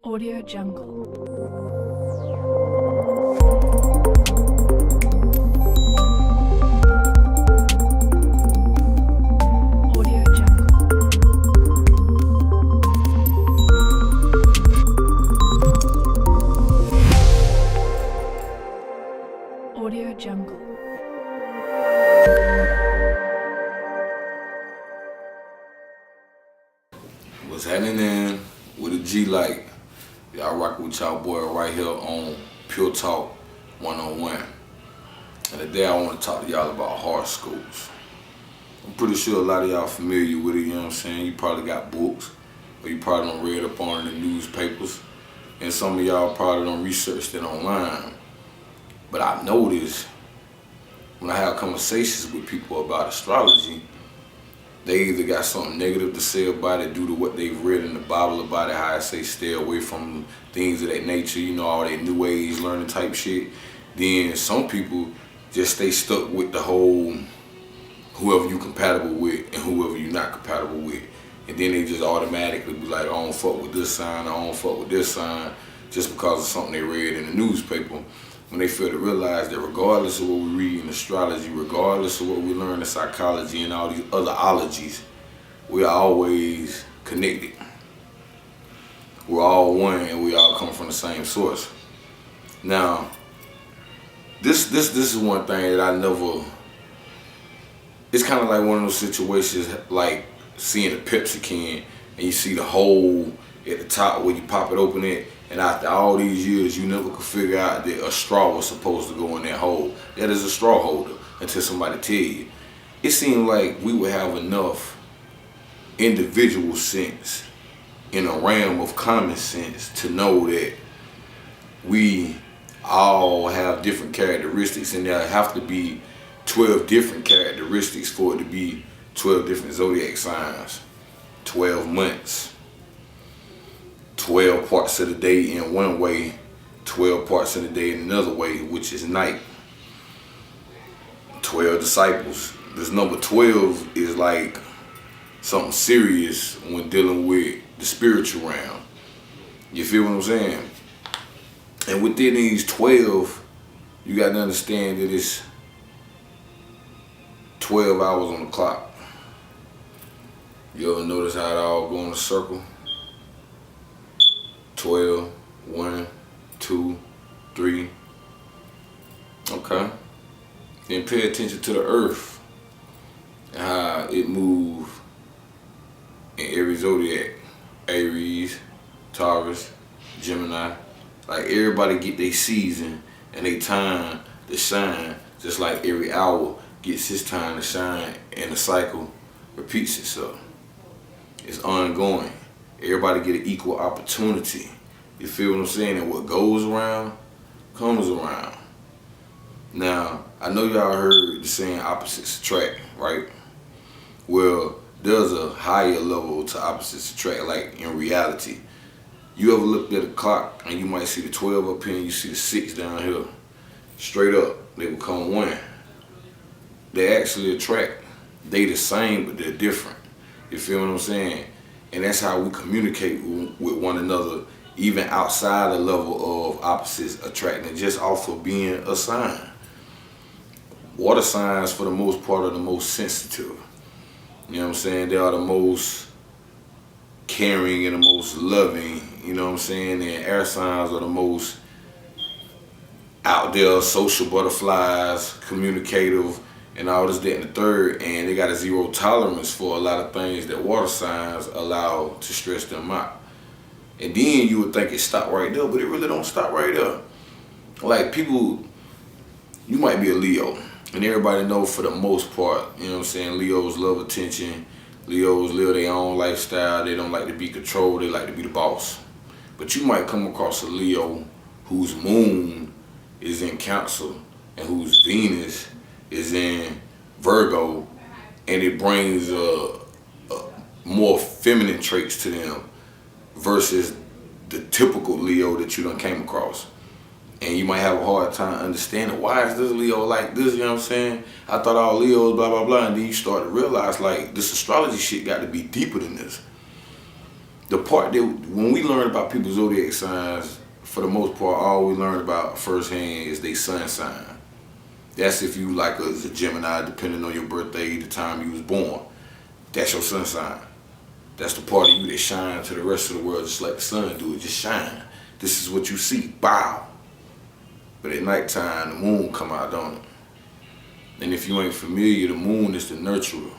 Audio Jungle. Audio Jungle. Audio Jungle. What's happening with a G like? Y'all rock with y'all boy right here on Pure Talk 101. And today I want to talk to y'all about horoscopes. I'm pretty sure a lot of y'all familiar with it, you know what I'm saying? You probably got books, or you probably done read up on it in the newspapers, and some of y'all probably done researched it online. But I noticed when I have conversations with people about astrology, they either got something negative to say about it due to what they've read in the Bible about it, how I say stay away from things of that nature, you know, all that new age learning type shit. Then some people just stay stuck with the whole whoever you compatible with and whoever you're not compatible with. And then they just automatically be like, I don't fuck with this sign, I don't fuck with this sign, just because of something they read in the newspaper. When they fail to realize that regardless of what we read in astrology, regardless of what we learn in psychology and all these other ologies, we are always connected. We're all one and we all come from the same source. Now, this is one thing that I never, it's kind of like one of those situations like seeing a Pepsi can and you see the hole at the top where you pop it open it, and after all these years you never could figure out that a straw was supposed to go in that hole. That is a straw holder until somebody tell you. It seemed like we would have enough individual sense in a realm of common sense to know that we all have different characteristics, and there have to be 12 different characteristics for it to be 12 different zodiac signs, 12 months, 12 parts of the day in one way, 12 parts of the day in another way, which is night. 12 disciples. This number 12 is like something serious when dealing with the spiritual realm. You feel what I'm saying? And within these 12, you got to understand that it's 12 hours on the clock. You ever notice how it all go in a circle? 12, 1, 2, 3. Okay. Then pay attention to the earth and how it moves in every zodiac. Aries, Taurus, Gemini. Like everybody get their season and their time to shine, just like every hour gets its time to shine, and the cycle repeats itself. It's ongoing. Everybody get an equal opportunity. You feel what I'm saying? And what goes around comes around. Now, I know y'all heard the saying opposites attract, right? Well, there's a higher level to opposites attract, like in reality. You ever looked at a clock and you might see the 12 up here and you see the 6 down here. Straight up, they become one. They actually attract. They the same, but they're different. You feel what I'm saying? And that's how we communicate with one another, even outside the level of opposites attracting, just off of being a sign. Water signs, for the most part, are the most sensitive. You know what I'm saying? They are the most caring and the most loving, you know what I'm saying? And air signs are the most out there, social butterflies, communicative, and all this, that, and the third, and they got a zero tolerance for a lot of things that water signs allow to stress them out. And then you would think it stopped right there, but it really don't stop right there. Like people, you might be a Leo, and everybody know for the most part, you know what I'm saying, Leos love attention, Leos live their own lifestyle, they don't like to be controlled, they like to be the boss. But you might come across a Leo whose moon is in Cancer and whose Venus is in Virgo, and it brings more feminine traits to them versus the typical Leo that you done came across. And you might have a hard time understanding, why is this Leo like this, you know what I'm saying? I thought all Leos blah blah blah, and then you start to realize like this astrology shit got to be deeper than this. The part that when we learn about people's zodiac signs, for the most part, all we learn about firsthand is their sun sign. That's if you like a Gemini, depending on your birthday, the time you was born. That's your sun sign. That's the part of you that shine to the rest of the world, just like the sun do. It just shine. This is what you see. Bow. But at nighttime, the moon come out, don't it? And if you ain't familiar, the moon is the nurturer.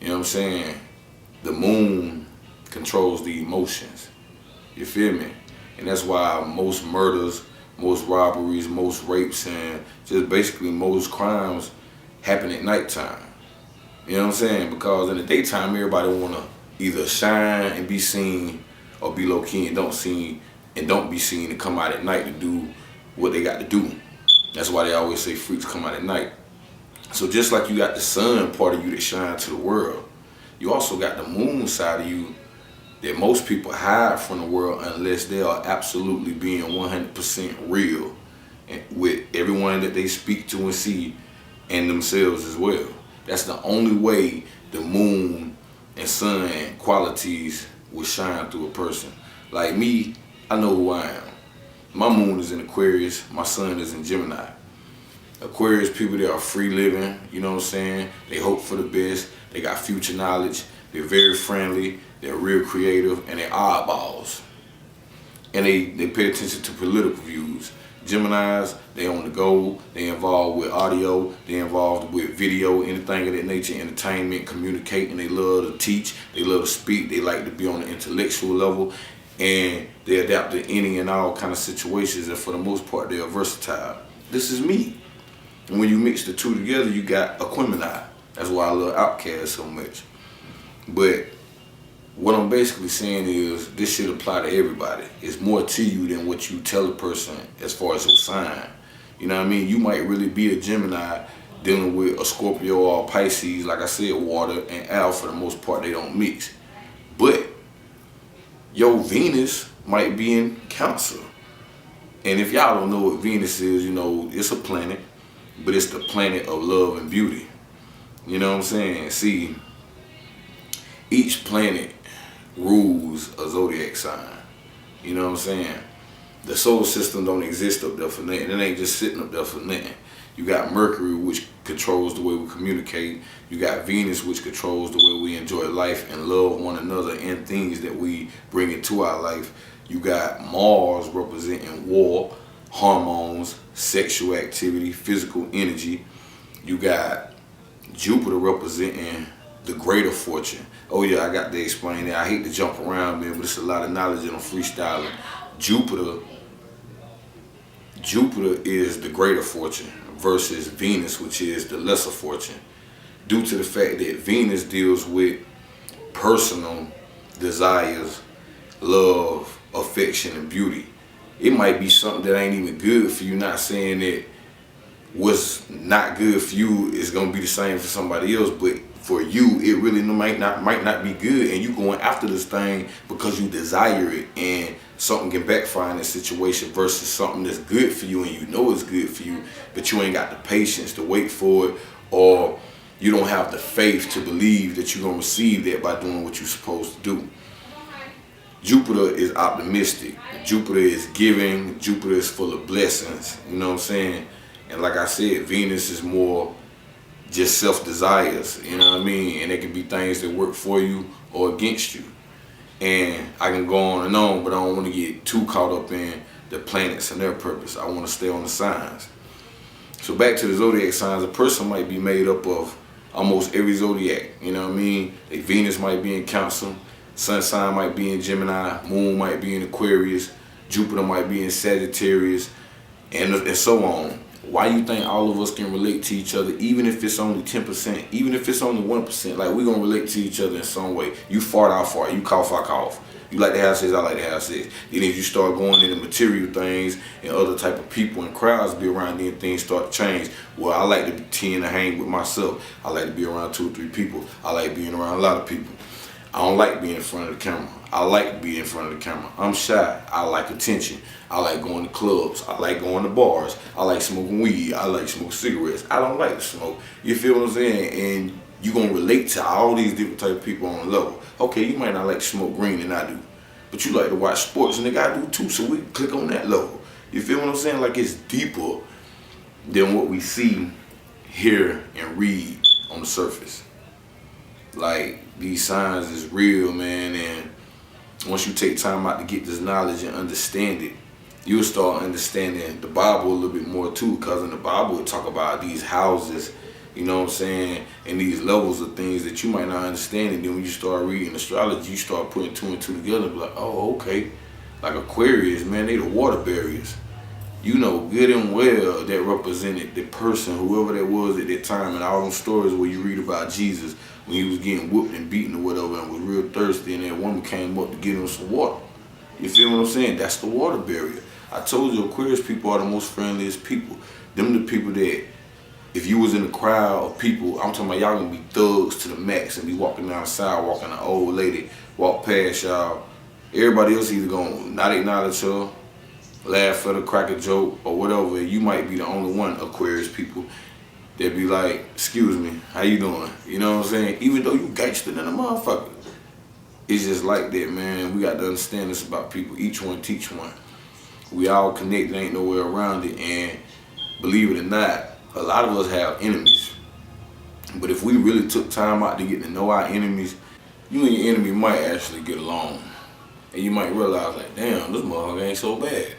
You know what I'm saying? The moon controls the emotions. You feel me? And that's why most murders, most robberies, most rapes, and just basically most crimes happen at nighttime. You know what I'm saying? Because in the daytime, everybody want to either shine and be seen, or be low key and don't be seen and come out at night to do what they got to do. That's why they always say freaks come out at night. So just like you got the sun part of you that shine to the world, you also got the moon side of you that most people hide from the world unless they are absolutely being 100% real with everyone that they speak to and see, and themselves as well. That's the only way the moon and sun qualities will shine through a person. Like me, I know who I am. My moon is in Aquarius, my sun is in Gemini. Aquarius people, they are free living, you know what I'm saying? They hope for the best, they got future knowledge, they're very friendly, they're real creative, and they're oddballs. And they pay attention to political views. Geminis, they on the go, they involved with audio, they involved with video, anything of that nature, entertainment, communicating, they love to teach, they love to speak, they like to be on the intellectual level, and they adapt to any and all kind of situations, and for the most part, they are versatile. This is me. And when you mix the two together, you got Aquemini. That's why I love Outkast so much. But what I'm basically saying is this should apply to everybody. It's more to you than what you tell a person as far as your sign. You know what I mean? You might really be a Gemini dealing with a Scorpio or a Pisces. Like I said, water and air, for the most part, they don't mix. But your Venus might be in Cancer. And if y'all don't know what Venus is, you know, it's a planet, but it's the planet of love and beauty. You know what I'm saying? See, each planet rules a zodiac sign. You know what I'm saying? The solar system don't exist up there for nothing. It ain't just sitting up there for nothing. You got Mercury, which controls the way we communicate. You got Venus, which controls the way we enjoy life and love one another and things that we bring into our life. You got Mars representing war, hormones, sexual activity, physical energy. You got Jupiter representing the greater fortune. Oh yeah, I got to explain that. I hate to jump around, man, but it's a lot of knowledge and I'm freestyling. Jupiter is the greater fortune versus Venus, which is the lesser fortune. Due to the fact that Venus deals with personal desires, love, affection, and beauty. It might be something that ain't even good for you. Not saying that what's not good for you is gonna be the same for somebody else, but for you, it really might not be good, and you going after this thing because you desire it, and something can backfire in this situation versus something that's good for you and you know it's good for you, but you ain't got the patience to wait for it, or you don't have the faith to believe that you're gonna receive that by doing what you're supposed to do. Jupiter is optimistic. Jupiter is giving. Jupiter is full of blessings. You know what I'm saying? And like I said, Venus is more just self-desires. You know what I mean? And it can be things that work for you or against you. And I can go on, but I don't want to get too caught up in the planets and their purpose. I want to stay on the signs. So back to the zodiac signs, a person might be made up of almost every zodiac. You know what I mean? Like Venus might be in Cancer. Sun sign might be in Gemini, moon might be in Aquarius, Jupiter might be in Sagittarius, and so on. Why you think all of us can relate to each other, even if it's only 10%, even if it's only 1%, like we're gonna relate to each other in some way. You fart, I fart, you cough, I cough. You like to have sex, I like to have sex. Then if you start going into material things and other type of people and crowds be around, then things start to change. Well, I like to tend to hang with myself. I like to be around 2 or 3 people. I like being around a lot of people. I don't like being in front of the camera. I like being in front of the camera. I'm shy. I like attention. I like going to clubs. I like going to bars. I like smoking weed. I like smoking cigarettes. I don't like to smoke. You feel what I'm saying? And you're going to relate to all these different type of people on a level. Okay, you might not like to smoke green than I do, but you like to watch sports, and nigga, I do too, so we click on that level. You feel what I'm saying? Like, it's deeper than what we see, hear, and read on the surface. Like, these signs is real, man, and once you take time out to get this knowledge and understand it, you'll start understanding the Bible a little bit more too, because in the Bible it talk about these houses, you know what I'm saying, and these levels of things that you might not understand. And then when you start reading astrology, you start putting two and two together and be like, oh, okay. Like Aquarius, man, they the water barriers. You know good and well that represented the person, whoever that was at that time, and all them stories where you read about Jesus when he was getting whooped and beaten or whatever and was real thirsty, and that woman came up to get him some water. You feel what I'm saying? That's the water barrier. I told you Aquarius people are the most friendliest people. Them the people that, if you was in a crowd of people, I'm talking about y'all gonna be thugs to the max and be walking down the sidewalk and an old lady walk past y'all. Everybody else either gonna not acknowledge her, laugh at her, crack a joke, or whatever. You might be the only one, Aquarius people, that be like, excuse me, how you doing? You know what I'm saying? Even though you gangster than a motherfucker. It's just like that, man. We got to understand this about people. Each one teach one. We all connected, ain't no way around it. And believe it or not, a lot of us have enemies. But if we really took time out to get to know our enemies, you and your enemy might actually get along. And you might realize, like, damn, this motherfucker ain't so bad.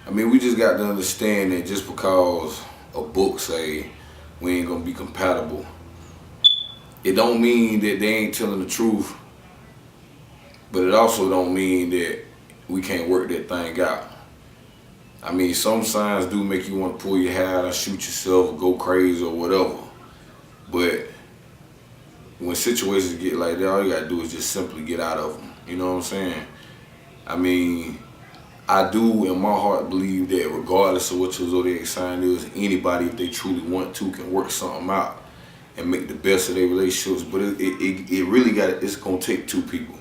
I mean, we just got to understand that just because a book say we ain't gonna be compatible, it don't mean that they ain't telling the truth, but it also don't mean that we can't work that thing out. I mean, some signs do make you want to pull your hair out or shoot yourself or go crazy or whatever. But when situations get like that, all you gotta do is just simply get out of them. You know what I'm saying? I mean, I do in my heart believe that regardless of what your zodiac sign is, anybody, if they truly want to, can work something out and make the best of their relationships. But it really it's gonna take two people.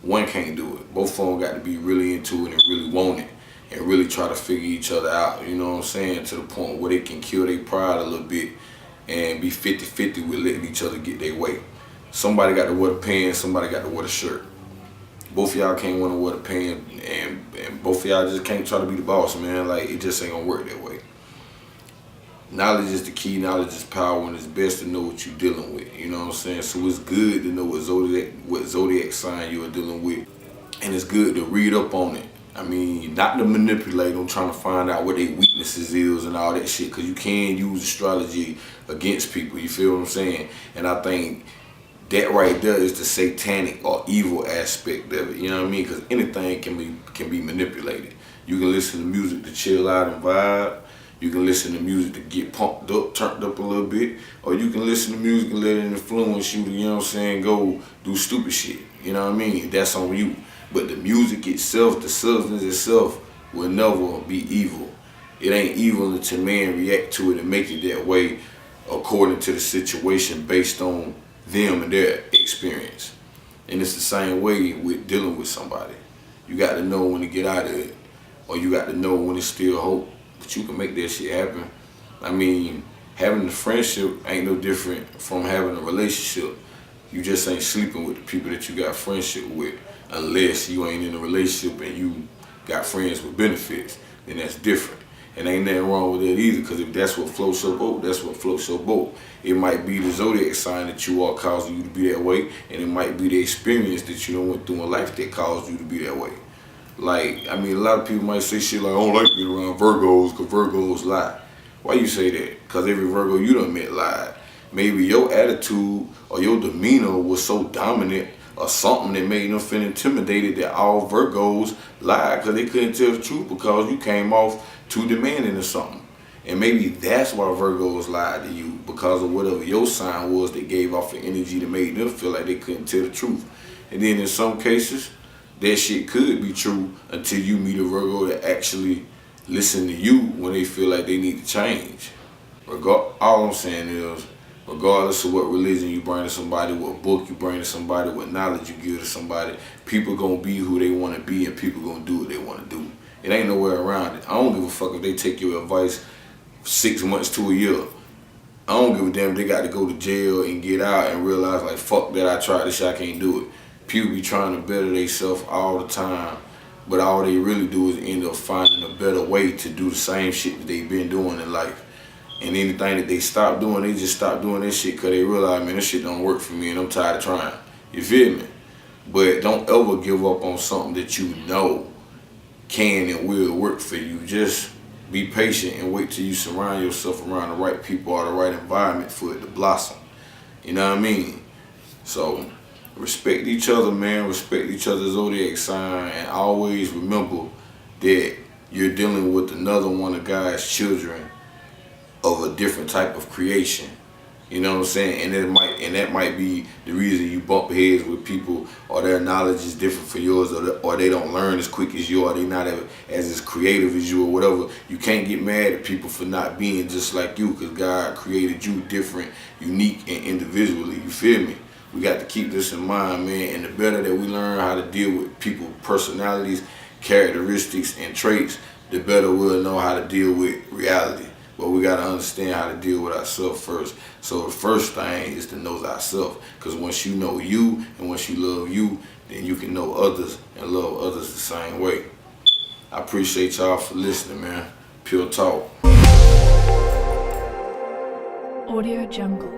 One can't do it. Both of them got to be really into it and really want it and really try to figure each other out, you know what I'm saying, to the point where they can kill their pride a little bit and be 50-50 with letting each other get their way. Somebody got to wear the pants, somebody got to wear the shirt. Both of y'all can't want to wear the pants, and both of y'all just can't try to be the boss, man. Like, it just ain't gonna work that way. Knowledge is the key, knowledge is power, and it's best to know what you're dealing with, you know what I'm saying? So it's good to know what zodiac sign you're dealing with, and it's good to read up on it. I mean, not to manipulate them, trying to find out what their weaknesses is and all that shit, because you can use astrology against people, you feel what I'm saying? And I think that right there is the satanic or evil aspect of it, you know what I mean? Because anything can be manipulated. You can listen to music to chill out and vibe. You can listen to music to get pumped up, turned up a little bit, or you can listen to music and let it influence you to, you know what I'm saying, go do stupid shit, you know what I mean? That's on you. But the music itself, the substance itself, will never be evil. It ain't evil until man react to it and make it that way according to the situation based on them and their experience. And it's the same way with dealing with somebody. You got to know when to get out of it, or you got to know when it's still hope that you can make that shit happen. I mean, having a friendship ain't no different from having a relationship. You just ain't sleeping with the people that you got friendship with, unless you ain't in a relationship and you got friends with benefits. Then that's different. And ain't nothing wrong with that either, because if that's what floats your boat, that's what floats your boat. It might be the zodiac sign that you are causing you to be that way, and it might be the experience that you done went through in life that caused you to be that way. Like, I mean, a lot of people might say shit like, I don't like being around Virgos because Virgos lie. Why you say that? Because every Virgo you done met lied. Maybe your attitude or your demeanor was so dominant or something that made them feel intimidated that all Virgos lied because they couldn't tell the truth because you came off too demanding or something. And maybe that's why Virgos lied to you, because of whatever your sign was that gave off the energy that made them feel like they couldn't tell the truth. And then in some cases, that shit could be true until you meet a Virgo that actually listen to you when they feel like they need to change. All I'm saying is, regardless of what religion you bring to somebody, what book you bring to somebody, what knowledge you give to somebody, people gonna be who they want to be and people gonna do what they want to do. It ain't nowhere around it. I don't give a fuck if they take your advice 6 months to a year. I don't give a damn if they got to go to jail and get out and realize like, fuck that, I tried this shit, I can't do it. People be trying to better themselves all the time, but all they really do is end up finding a better way to do the same shit that they've been doing in life. And anything that they stop doing, they just stop doing this shit because they realize, man, this shit don't work for me and I'm tired of trying. You feel me? But don't ever give up on something that you know can and will work for you. Just be patient and wait till you surround yourself around the right people or the right environment for it to blossom. You know what I mean? So respect each other, man. Respect each other's zodiac sign, and always remember that you're dealing with another one of God's children of a different type of creation. You know what I'm saying? And that might be the reason you bump heads with people, or their knowledge is different for yours, or they don't learn as quick as you, or they not as creative as you, or whatever. You can't get mad at people for not being just like you, because God created you different, unique, and individually. You feel me? We got to keep this in mind, man. And the better that we learn how to deal with people's personalities, characteristics, and traits, the better we'll know how to deal with reality. But we got to understand how to deal with ourselves first. So the first thing is to know thyself. Because once you know you and once you love you, then you can know others and love others the same way. I appreciate y'all for listening, man. Pure talk. Audio Jungle.